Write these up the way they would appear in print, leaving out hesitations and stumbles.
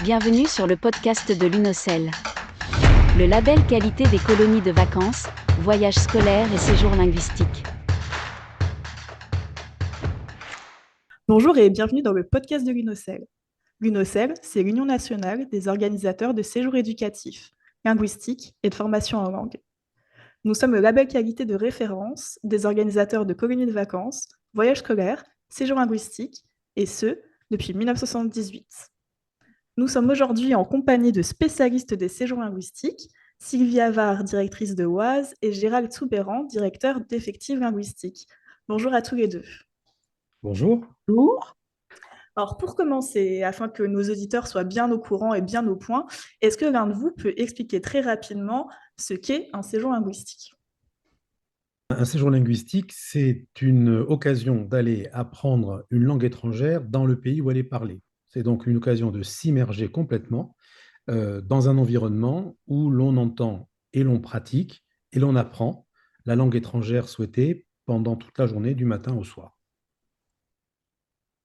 Bienvenue sur le podcast de l'UNOCEL. Le label qualité des colonies de vacances, voyages scolaires et séjours linguistiques. Bonjour et bienvenue dans le podcast de l'UNOCEL. L'UNOCEL, c'est l'Union nationale des organisateurs de séjours éducatifs, linguistiques et de formation en langue. Nous sommes le label qualité de référence des organisateurs de colonies de vacances, voyages scolaires, séjours linguistiques, et ce, depuis 1978. Nous sommes aujourd'hui en compagnie de spécialistes des séjours linguistiques, Sylvie Avard, directrice de OASE, et Gérald Soubéran, directeur d'effectifs linguistiques. Bonjour à tous les deux. Bonjour. Bonjour. Alors, pour commencer, afin que nos auditeurs soient bien au courant et bien au point, est-ce que l'un de vous peut expliquer très rapidement ce qu'est un séjour linguistique? Un séjour linguistique, c'est une occasion d'aller apprendre une langue étrangère dans le pays où elle est parlée. C'est donc une occasion de s'immerger complètement dans un environnement où l'on entend et l'on pratique et l'on apprend la langue étrangère souhaitée pendant toute la journée, du matin au soir.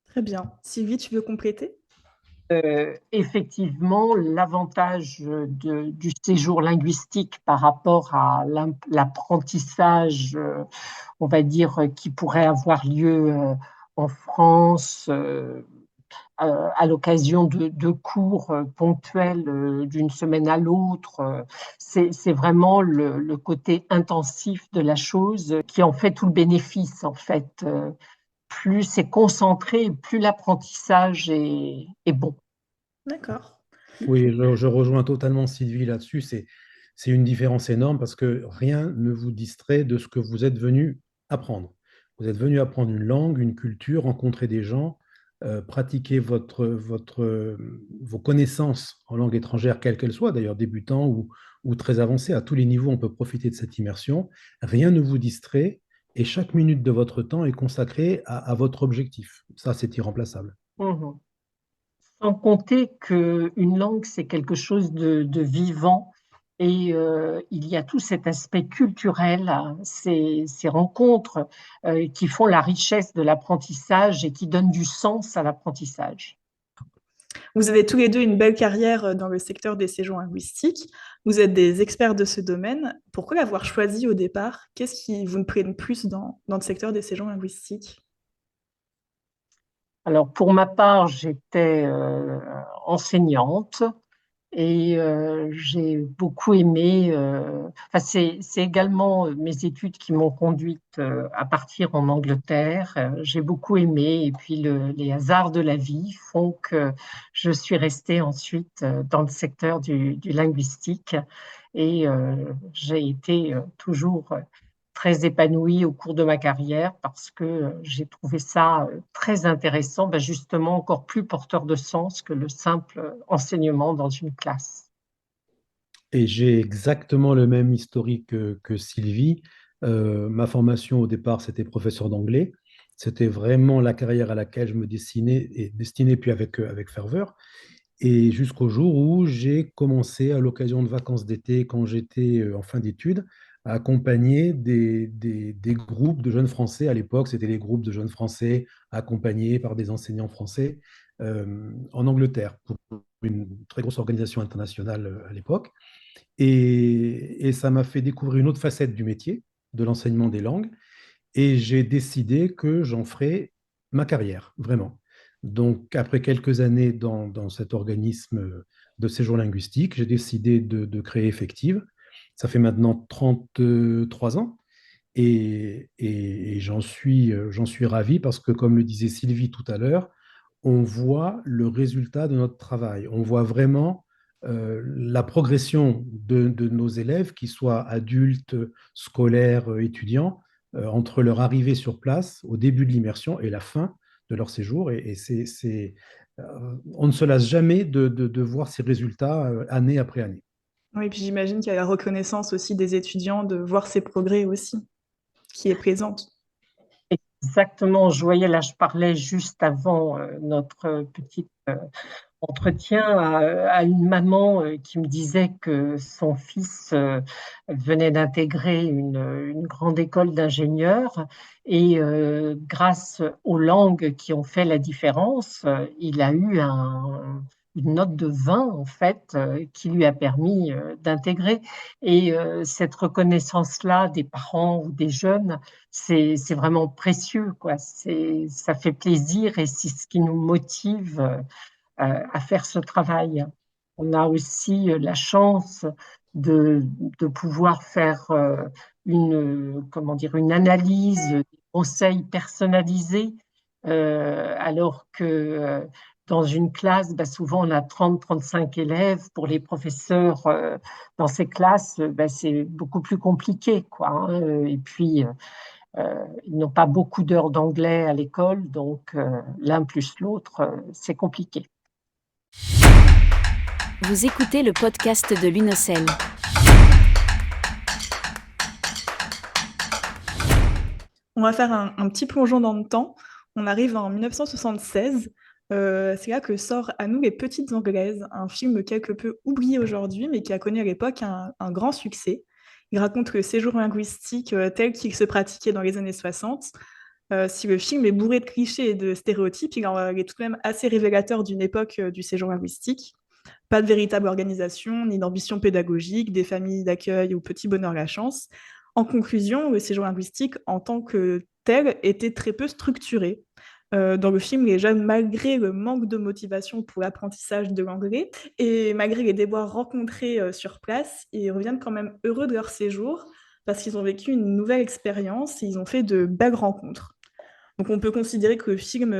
Très bien. Sylvie, tu veux compléter? Effectivement, l'avantage du séjour linguistique par rapport à l'apprentissage, on va dire, qui pourrait avoir lieu en France à l'occasion de cours ponctuels d'une semaine à l'autre, c'est vraiment le côté intensif de la chose qui en fait tout le bénéfice, en fait. Plus c'est concentré, plus l'apprentissage est bon. D'accord. Oui, je rejoins totalement Sylvie là-dessus. C'est une différence énorme parce que rien ne vous distrait de ce que vous êtes venu apprendre. Vous êtes venu apprendre une langue, une culture, rencontrer des gens, pratiquer vos connaissances en langue étrangère, quelle qu'elle soit, d'ailleurs débutant ou très avancée. À tous les niveaux, on peut profiter de cette immersion. Rien ne vous distrait et chaque minute de votre temps est consacrée à votre objectif. Ça, c'est irremplaçable. Mhm. Sans compter qu'une langue, c'est quelque chose de vivant et il y a tout cet aspect culturel, hein, ces rencontres qui font la richesse de l'apprentissage et qui donnent du sens à l'apprentissage. Vous avez tous les deux une belle carrière dans le secteur des séjours linguistiques. Vous êtes des experts de ce domaine. Pourquoi l'avoir choisi au départ? Qu'est-ce qui vous plaît le plus dans le secteur des séjours linguistiques? Alors, pour ma part, j'étais enseignante et j'ai beaucoup aimé. Enfin, c'est également mes études qui m'ont conduite à partir en Angleterre. J'ai beaucoup aimé et puis les hasards de la vie font que je suis restée ensuite dans le secteur du linguistique et j'ai été toujours très épanouie au cours de ma carrière parce que j'ai trouvé ça très intéressant, ben justement encore plus porteur de sens que le simple enseignement dans une classe. Et j'ai exactement le même historique que Sylvie. Ma formation au départ, c'était professeur d'anglais. C'était vraiment la carrière à laquelle je me destinais et destinais puis avec ferveur. Et jusqu'au jour où j'ai commencé, à l'occasion de vacances d'été, quand j'étais en fin d'études, à accompagner des groupes de jeunes Français. À l'époque, c'était les groupes de jeunes Français accompagnés par des enseignants français en Angleterre pour une très grosse organisation internationale à l'époque. Et ça m'a fait découvrir une autre facette du métier, de l'enseignement des langues. Et j'ai décidé que j'en ferais ma carrière, vraiment. Donc, après quelques années dans cet organisme de séjour linguistique, j'ai décidé de créer Effective. Ça fait maintenant 33 ans et j'en suis ravi parce que, comme le disait Sylvie tout à l'heure, on voit le résultat de notre travail. On voit vraiment la progression de nos élèves, qu'ils soient adultes, scolaires, étudiants, entre leur arrivée sur place au début de l'immersion et la fin de leur séjour. On ne se lasse jamais de voir ces résultats année après année. Oui, puis j'imagine qu'il y a la reconnaissance aussi des étudiants de voir ces progrès aussi, qui est présente. Exactement, je voyais là, je parlais juste avant notre petit entretien à une maman qui me disait que son fils venait d'intégrer une grande école d'ingénieurs et grâce aux langues qui ont fait la différence, il a eu une note de 20 en fait, qui lui a permis d'intégrer. Et cette reconnaissance-là des parents ou des jeunes, c'est vraiment précieux, quoi. Ça fait plaisir et c'est ce qui nous motive à faire ce travail. On a aussi la chance de, de pouvoir faire comment dire, une analyse, des conseils personnalisés, alors que dans une classe, bah, souvent on a 30-35 élèves. Pour les professeurs dans ces classes, bah, c'est beaucoup plus compliqué, quoi, hein. Et puis, ils n'ont pas beaucoup d'heures d'anglais à l'école, donc l'un plus l'autre, c'est compliqué. Vous écoutez le podcast de l'UNOCEL. On va faire un petit plongeon dans le temps. On arrive en 1976. C'est là que sort À nous les petites Anglaises, un film quelque peu oublié aujourd'hui, mais qui a connu à l'époque un grand succès. Il raconte le séjour linguistique tel qu'il se pratiquait dans les années 60. Si le film est bourré de clichés et de stéréotypes, il est tout de même assez révélateur d'une époque du séjour linguistique. Pas de véritable organisation, ni d'ambition pédagogique, des familles d'accueil ou petit bonheur la chance. En conclusion, le séjour linguistique en tant que tel était très peu structuré. Dans le film, les jeunes, malgré le manque de motivation pour l'apprentissage de l'anglais et malgré les déboires rencontrés sur place, ils reviennent quand même heureux de leur séjour parce qu'ils ont vécu une nouvelle expérience et ils ont fait de belles rencontres. Donc on peut considérer que le film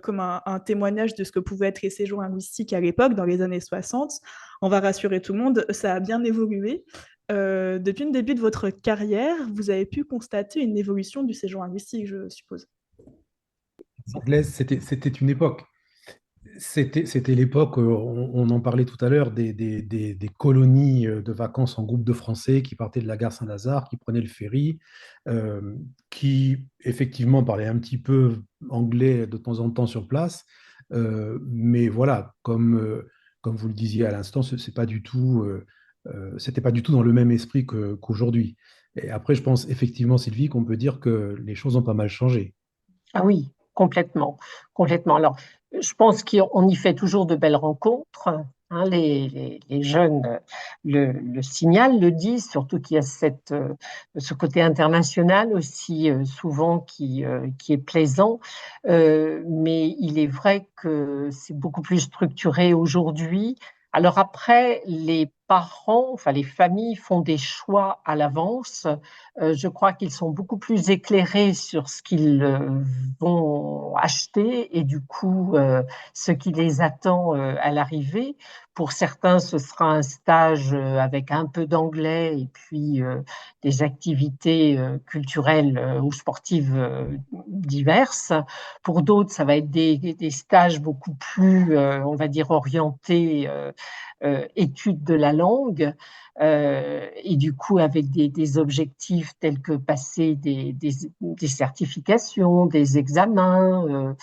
comme un témoignage de ce que pouvaient être les séjours linguistiques à l'époque, dans les années 60. On va rassurer tout le monde, ça a bien évolué. Depuis le début de votre carrière, vous avez pu constater une évolution du séjour linguistique, je suppose. Anglaise, c'était une époque. C'était l'époque, on en parlait tout à l'heure, des colonies de vacances en groupe de Français qui partaient de la gare Saint-Lazare, qui prenaient le ferry, qui effectivement parlaient un petit peu anglais de temps en temps sur place. Mais voilà, comme vous le disiez à l'instant, c'était pas du tout dans le même esprit qu'aujourd'hui. Et après, je pense effectivement, Sylvie, qu'on peut dire que les choses ont pas mal changé. Ah oui, complètement, complètement. Alors, je pense qu'on y fait toujours de belles rencontres, hein. Les jeunes le signalent, le disent, surtout qu'il y a ce côté international aussi souvent qui est plaisant. Mais il est vrai que c'est beaucoup plus structuré aujourd'hui. Alors après, les parents, enfin les familles font des choix à l'avance. Je crois qu'ils sont beaucoup plus éclairés sur ce qu'ils vont acheter et du coup ce qui les attend à l'arrivée. Pour certains, ce sera un stage avec un peu d'anglais et puis des activités culturelles ou sportives diverses. Pour d'autres, ça va être des stages beaucoup plus, on va dire, orientés études de la langue. Et du coup avec des objectifs tels que passer des certifications, des examens.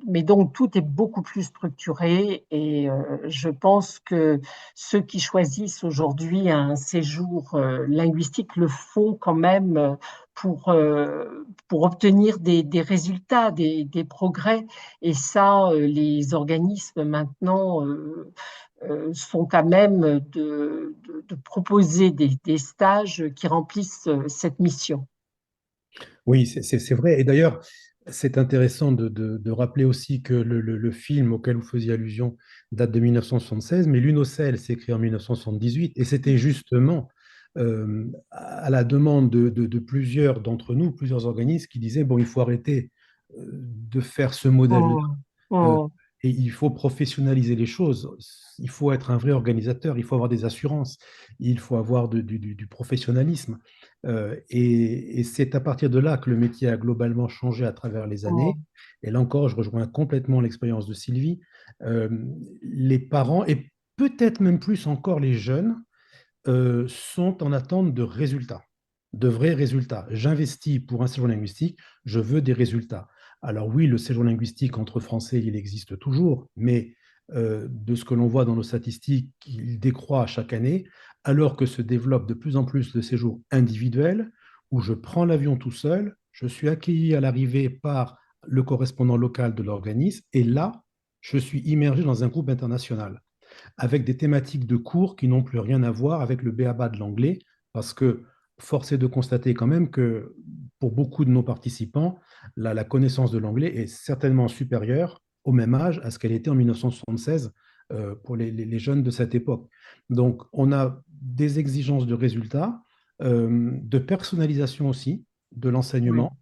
Mais donc tout est beaucoup plus structuré et je pense que ceux qui choisissent aujourd'hui un séjour linguistique le font quand même pour obtenir des résultats, des progrès. Et ça, les organismes maintenant sont à même de proposer des stages qui remplissent cette mission. Oui, c'est vrai. Et d'ailleurs, c'est intéressant de rappeler aussi que le film auquel vous faisiez allusion date de 1976, mais l'UNOCEL s'est créé en 1978, et c'était justement à la demande de plusieurs d'entre nous, plusieurs organismes qui disaient, bon, il faut arrêter de faire ce modèle-là, Mm, euh, mm, et il faut professionnaliser les choses. Il faut être un vrai organisateur, il faut avoir des assurances, il faut avoir du professionnalisme. Et c'est à partir de là que le métier a globalement changé à travers les années. mm. Et là encore, je rejoins complètement l'expérience de Sylvie. Euh, les parents, et peut-être même plus encore les jeunes, sont en attente de résultats, de vrais résultats. J'investis pour un séjour linguistique, je veux des résultats. Alors oui, le séjour linguistique entre Français, il existe toujours, mais de ce que l'on voit dans nos statistiques, il décroît chaque année, alors que se développe de plus en plus le séjour individuel, où je prends l'avion tout seul, je suis accueilli à l'arrivée par le correspondant local de l'organisme, et là, je suis immergé dans un groupe international avec des thématiques de cours qui n'ont plus rien à voir avec le b.a.-ba de l'anglais, parce que force est de constater quand même que pour beaucoup de nos participants, la connaissance de l'anglais est certainement supérieure au même âge à ce qu'elle était en 1976 pour les jeunes de cette époque. Donc, on a des exigences de résultats, de personnalisation aussi de Oui. l'enseignement.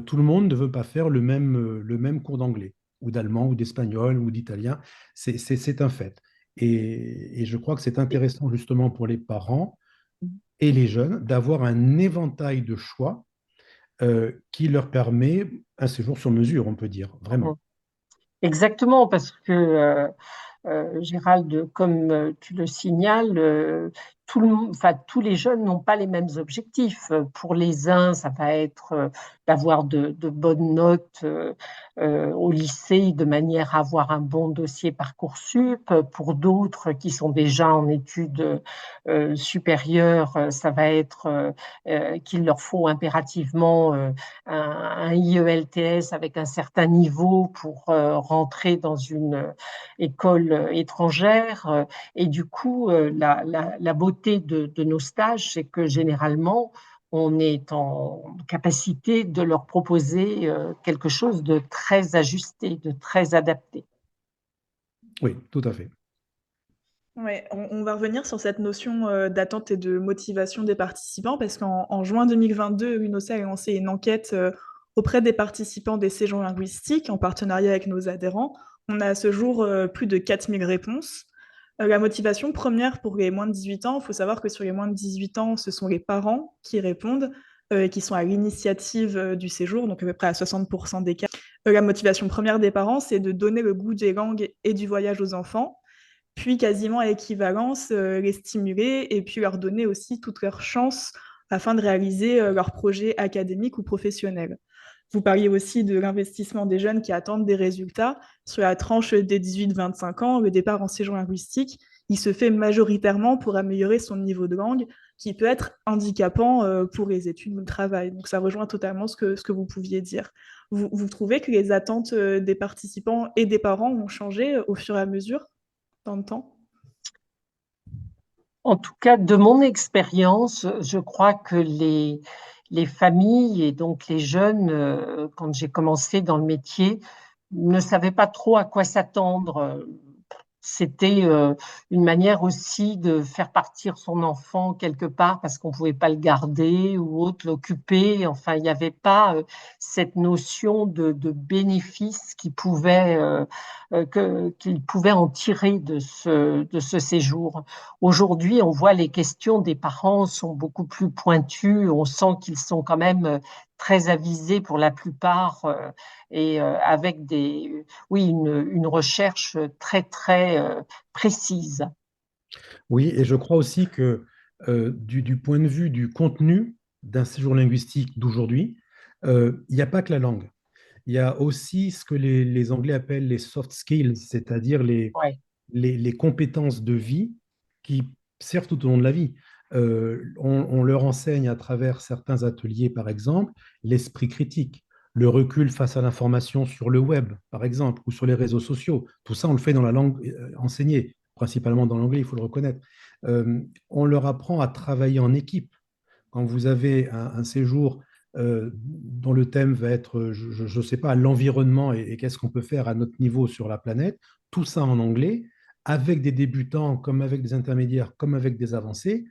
Tout le monde ne veut pas faire le même cours d'anglais ou d'allemand ou d'espagnol ou d'italien. C'est un fait. Et je crois que c'est intéressant justement pour les parents et les jeunes d'avoir un éventail de choix qui leur permet un séjour sur mesure, on peut dire, vraiment. Exactement, parce que Gérald, comme tu le signales, enfin, tous les jeunes n'ont pas les mêmes objectifs. Pour les uns, ça va être d'avoir de bonnes notes au lycée de manière à avoir un bon dossier Parcoursup. Pour d'autres qui sont déjà en études supérieures, ça va être qu'il leur faut impérativement un IELTS avec un certain niveau pour rentrer dans une école étrangère. Et du coup, la beauté de nos stages, c'est que généralement, on est en capacité de leur proposer quelque chose de très ajusté, de très adapté. Oui, tout à fait. Ouais, on va revenir sur cette notion d'attente et de motivation des participants parce qu'en juin 2022, l'UNOCEL a lancé une enquête auprès des participants des séjours linguistiques en partenariat avec nos adhérents. On a à ce jour plus de 4000 réponses. La motivation première pour les moins de 18 ans, il faut savoir que sur les moins de 18 ans, ce sont les parents qui répondent et qui sont à l'initiative du séjour, donc à peu près à 60% des cas. La motivation première des parents, c'est de donner le goût des langues et du voyage aux enfants, puis quasiment à équivalence, les stimuler et puis leur donner aussi toutes leurs chances afin de réaliser leurs projets académiques ou professionnels. Vous parliez aussi de l'investissement des jeunes qui attendent des résultats. Sur la tranche des 18-25 ans, le départ en séjour linguistique, il se fait majoritairement pour améliorer son niveau de langue, qui peut être handicapant pour les études ou le travail. Donc ça rejoint totalement ce que vous pouviez dire. Vous trouvez que les attentes des participants et des parents ont changé au fur et à mesure dans le temps? En tout cas, de mon expérience, je crois que les familles et donc les jeunes, quand j'ai commencé dans le métier, ne savaient pas trop à quoi s'attendre. C'était une manière aussi de faire partir son enfant quelque part parce qu'on ne pouvait pas le garder ou autre, l'occuper. Enfin, il n'y avait pas cette notion de bénéfice qu'il pouvait en tirer de ce séjour. Aujourd'hui, on voit les questions des parents sont beaucoup plus pointues. On sent qu'ils sont quand même très avisés pour la plupart et avec oui, une recherche très, très précise. Oui, et je crois aussi que du point de vue du contenu d'un séjour linguistique d'aujourd'hui, il n'y a pas que la langue. Il y a aussi ce que les Anglais appellent les soft skills, c'est-à-dire Ouais. les compétences de vie qui servent tout au long de la vie. On leur enseigne à travers certains ateliers, par exemple, l'esprit critique, le recul face à l'information sur le web, par exemple, ou sur les réseaux sociaux. Tout ça, on le fait dans la langue enseignée, principalement dans l'anglais, il faut le reconnaître. On leur apprend à travailler en équipe. Quand vous avez un séjour dont le thème va être, je ne sais pas, l'environnement et qu'est-ce qu'on peut faire à notre niveau sur la planète, tout ça en anglais, avec des débutants, comme avec des intermédiaires, comme avec des avancés,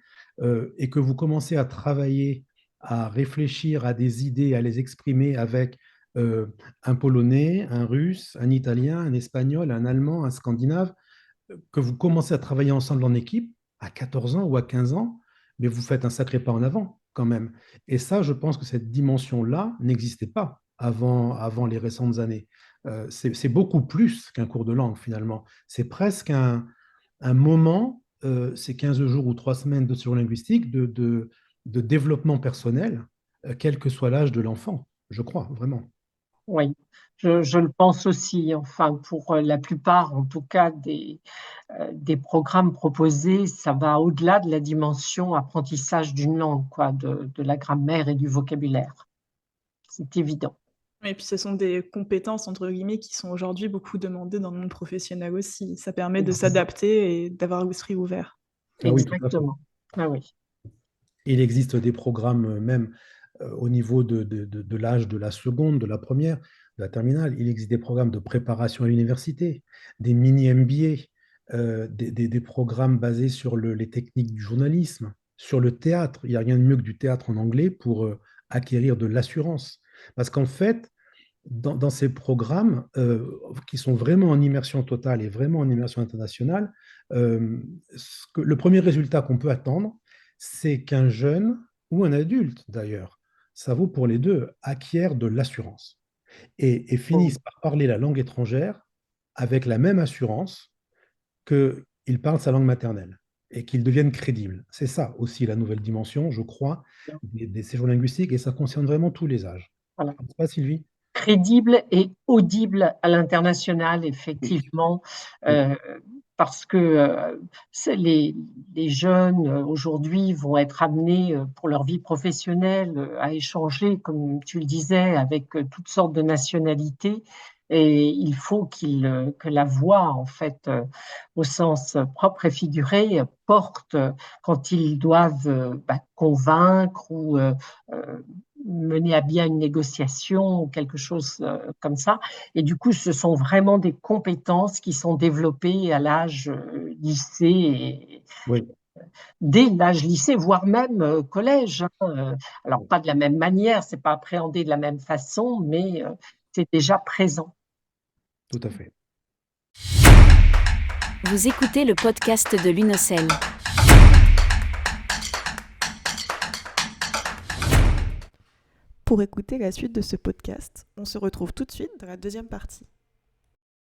et que vous commencez à travailler, à réfléchir à des idées, à les exprimer avec un Polonais, un Russe, un Italien, un Espagnol, un Allemand, un Scandinave, que vous commencez à travailler ensemble en équipe à 14 ans ou à 15 ans, mais vous faites un sacré pas en avant quand même. Et ça, je pense que cette dimension-là n'existait pas avant les récentes années. C'est beaucoup plus qu'un cours de langue finalement. C'est presque un moment, ces 15 jours ou 3 semaines de séjour linguistique, de développement personnel, quel que soit l'âge de l'enfant, je crois, vraiment. Oui, je le pense aussi. Enfin, pour la plupart, en tout cas, des programmes proposés, ça va au-delà de la dimension apprentissage d'une langue, quoi, de la grammaire et du vocabulaire. C'est évident. Et puis ce sont des compétences, entre guillemets, qui sont aujourd'hui beaucoup demandées dans le monde professionnel aussi. Ça permet de Ex- s'adapter et d'avoir l'esprit ouvert. Ah oui, tout à fait. Exactement. Ah oui. Il existe des programmes même au niveau de l'âge de la seconde, de la première, de la terminale. Il existe des programmes de préparation à l'université, des mini-MBA, des programmes basés sur les techniques du journalisme, sur le théâtre. Il n'y a rien de mieux que du théâtre en anglais pour acquérir de l'assurance. Parce qu'en fait, dans ces programmes qui sont vraiment en immersion totale et vraiment en immersion internationale, le premier résultat qu'on peut attendre, c'est qu'un jeune ou un adulte d'ailleurs, ça vaut pour les deux, acquiert de l'assurance et Oui. finissent par parler la langue étrangère avec la même assurance qu'il parle sa langue maternelle et qu'il devienne crédible. C'est ça aussi la nouvelle dimension, je crois, des séjours linguistiques et ça concerne vraiment tous les âges. Voilà. N'est-ce pas, Sylvie? Crédible et audible à l'international, Oui, effectivement, oui, euh, parce que les jeunes aujourd'hui vont être amenés pour leur vie professionnelle à échanger, comme tu le disais, avec toutes sortes de nationalités. Et il faut que la voix, en fait, au sens propre et figuré, porte quand ils doivent convaincre ou euh, mener à bien une négociation ou quelque chose comme ça. Et du coup, ce sont vraiment des compétences qui sont développées à l'âge lycée, et oui. dès l'âge lycée, voire même collège, hein. Alors, pas de la même manière, c'est pas appréhendé de la même façon, mais c'est déjà présent. Tout à fait. Vous écoutez le podcast de l'UNOCEL. Pour écouter la suite de ce podcast, on se retrouve tout de suite dans la deuxième partie.